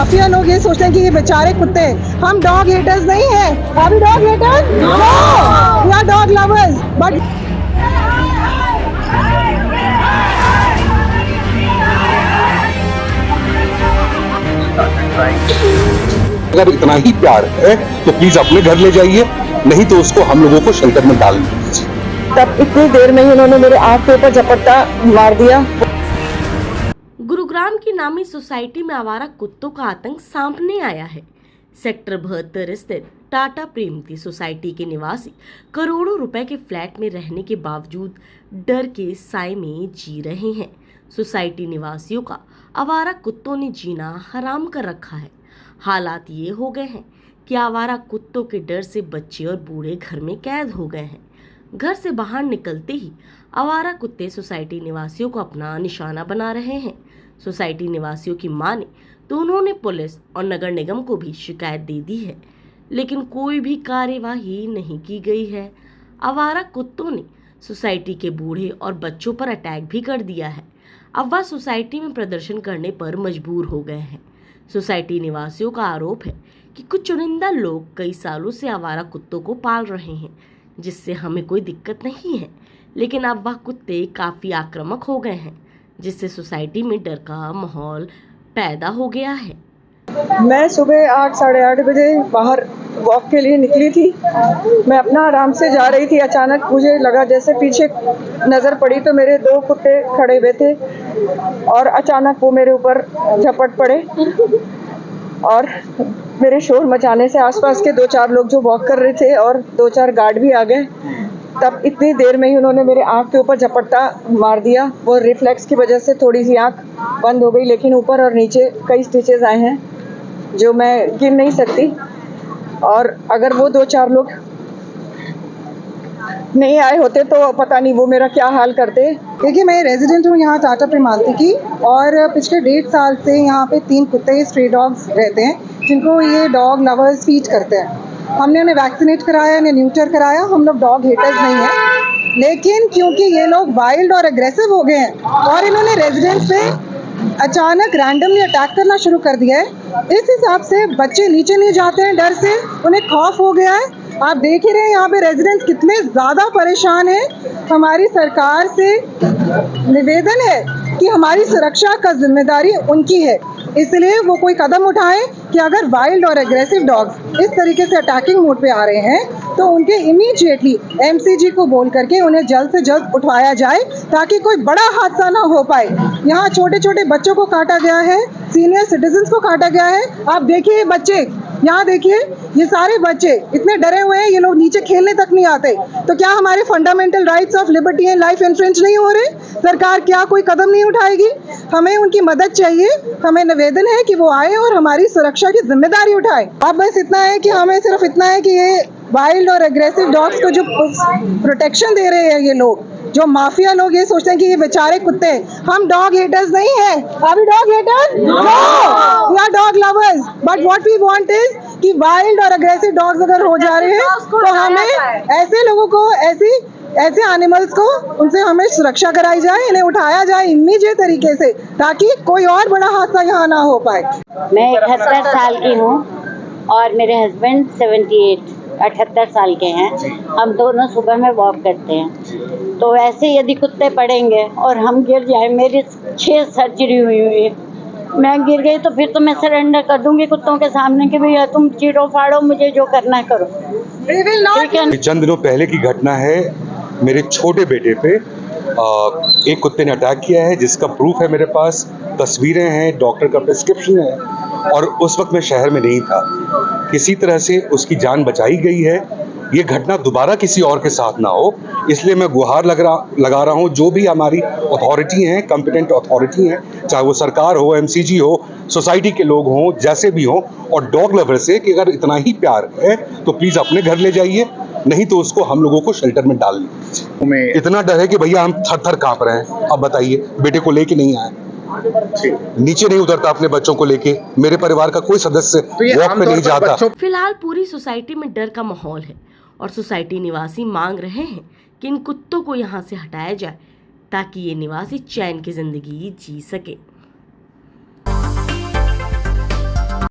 Mafia लोग ये सोचते हैं कि ये बेचारे कुत्ते हैं। हम डॉग हेटर्स नहीं हैं। Are we dog haters? No, we are dog lovers. But अगर इतना ही प्यार है तो प्लीज अपने घर ले जाइए, नहीं तो उसको हम लोगों को शेल्टर में डाल दीजिए। तब इतनी देर में ही उन्होंने मेरे आंख के ऊपर झपट्टा मार दिया। गुरुग्राम की नामी सोसाइटी में आवारा कुत्तों का आतंक सामने आया है। सेक्टर 72 स्थित टाटा प्रेमती सोसाइटी के निवासी करोड़ों रुपए के फ्लैट में रहने के बावजूद डर के साए में जी रहे हैं। सोसाइटी निवासियों का आवारा कुत्तों ने जीना हराम कर रखा है। हालात ये हो गए हैं कि आवारा कुत्तों के डर से बच्चे और बूढ़े घर में कैद हो गए हैं। घर से बाहर निकलते ही आवारा कुत्ते सोसाइटी निवासियों को अपना निशाना बना रहे हैं। सोसाइटी निवासियों की माने तो उन्होंने पुलिस और नगर निगम को भी शिकायत दे दी है, लेकिन कोई भी कार्यवाही नहीं की गई है। आवारा कुत्तों ने सोसाइटी के बूढ़े और बच्चों पर अटैक भी कर दिया है। अब वह सोसाइटी में प्रदर्शन करने पर मजबूर हो गए हैं। सोसाइटी निवासियों का आरोप है कि कुछ चुनिंदा लोग कई सालों से आवारा कुत्तों को पाल रहे हैं, जिससे हमें कोई दिक्कत नहीं है, लेकिन अब वह कुत्ते काफ़ी आक्रामक हो गए हैं, जिससे सोसाइटी में डर का माहौल पैदा हो गया है। मैं सुबह 8 साढ़े 8 बजे बाहर वॉक के लिए निकली थी। मैं अपना आराम से जा रही थी, अचानक मुझे लगा जैसे पीछे नज़र पड़ी तो मेरे 2 कुत्ते खड़े हुए थे और अचानक वो मेरे ऊपर झपट पड़े और मेरे शोर मचाने से आसपास के 2-4 लोग जो वॉक कर रहे थे और 2-4 गार्ड भी आ गए। तब इतनी देर में ही उन्होंने मेरे आँख के ऊपर झपट्टा मार दिया। वो रिफ्लेक्स की वजह से थोड़ी सी आँख बंद हो गई, लेकिन ऊपर और नीचे कई स्टिचेस आए हैं जो मैं गिन नहीं सकती। और अगर वो 2-4 लोग नहीं आए होते तो पता नहीं वो मेरा क्या हाल करते। देखिए, मैं रेजिडेंट हूँ यहाँ टाटा प्रेमांती की, और पिछले 1.5 साल से यहाँ पे 3 कुत्ते स्ट्रे डॉग्स रहते हैं, जिनको ये डॉग लवर्स फीड करते हैं। हमने उन्हें वैक्सीनेट कराया, उन्हें न्यूटर कराया। हम लोग डॉग हेटर्स नहीं हैं, लेकिन क्योंकि ये लोग वाइल्ड और एग्रेसिव हो गए हैं और इन्होंने रेजिडेंट्स पे अचानक रैंडमली अटैक करना शुरू कर दिया है, इस हिसाब से बच्चे नीचे नहीं जाते हैं डर से, उन्हें खौफ हो गया है। आप देख ही रहे हैं यहाँ पे रेजिडेंट्स कितने ज़्यादा परेशान हैं। हमारी सरकार से निवेदन है कि हमारी सुरक्षा का जिम्मेदारी उनकी है, इसलिए वो कोई कदम उठाएं कि अगर वाइल्ड और एग्रेसिव डॉग्स इस तरीके से अटैकिंग मोड पे आ रहे हैं तो उनके इमीडिएटली एमसीजी को बोल करके उन्हें जल्द से जल्द उठवाया जाए, ताकि कोई बड़ा हादसा ना हो पाए। यहाँ छोटे छोटे बच्चों को काटा गया है, सीनियर सिटीजन्स को काटा गया है। आप देखिए बच्चे, यहाँ देखिए, ये सारे बच्चे इतने डरे हुए हैं, ये लोग नीचे खेलने तक नहीं आते। तो क्या हमारे fundamental rights of liberty and life infringe नहीं हो रहे? सरकार क्या कोई कदम नहीं उठाएगी? हमें उनकी मदद चाहिए। हमें निवेदन है कि वो आए और हमारी सुरक्षा की जिम्मेदारी उठाए। अब बस इतना है कि हमें सिर्फ इतना है कि ये वाइल्ड और एग्रेसिव डॉग्स को जो प्रोटेक्शन दे रहे हैं ये लोग, जो माफिया लोग ये सोचते हैं कि ये बेचारे कुत्ते हैं। हम डॉग हेटर्स नहीं हैं। Are we dog haters? No, we are dog lovers. But what we want is कि वाइल्ड और एग्रेसिव डॉग्स अगर हो जा रहे हैं तो हमें ऐसे लोगों को, ऐसे एनिमल्स को, उनसे हमें सुरक्षा कराई जाए, इन्हें उठाया जाए इमीडिएट तरीके से, ताकि कोई और बड़ा हादसा यहाँ ना हो पाए। मैं 78 साल की हूँ और मेरे हस्बैंड 78 साल के हैं। हम दोनों सुबह में वॉक करते हैं, तो ऐसे यदि कुत्ते पड़ेंगे और हम गिर जाए, मेरी 6 सर्जरी हुई है, मैं गिर गई तो फिर तो मैं सरेंडर कर दूंगी कुत्तों के सामने कि भैया तुम चीरो फाड़ो, मुझे जो करना है करो। चंद दिनों पहले की घटना है। मेरे छोटे बेटे पे एक कुत्ते ने अटैक किया है, जिसका प्रूफ है मेरे पास, तस्वीरें हैं, डॉक्टर का प्रिस्क्रिप्शन है, और उस वक्त मैं शहर में नहीं था। किसी तरह से उसकी जान बचाई गई है। ये घटना दोबारा किसी और के साथ ना हो, इसलिए मैं गुहार लगा रहा हूँ जो भी हमारी अथॉरिटी हैं, कॉम्पिटेंट अथॉरिटी हैं, चाहे वो सरकार हो, एमसीजी हो, सोसाइटी के लोग हों, जैसे भी हों, और डॉग लवर से कि अगर इतना ही प्यार है तो प्लीज़ अपने घर ले जाइए, नहीं तो उसको हम लोगों को शेल्टर में डाल दीजिए। इतना डर है कि भैया हम थर थर काँप रहे हैं। अब बताइए, बेटे को लेके नहीं आए, नीचे नहीं उतरता अपने बच्चों को लेके, मेरे परिवार का कोई सदस्य वॉक पे नहीं जाता। फिलहाल पूरी सोसाइटी में डर का माहौल है और सोसाइटी निवासी मांग रहे हैं कि इन कुत्तों को यहाँ से हटाया जाए, ताकि ये निवासी चैन की जिंदगी जी सके।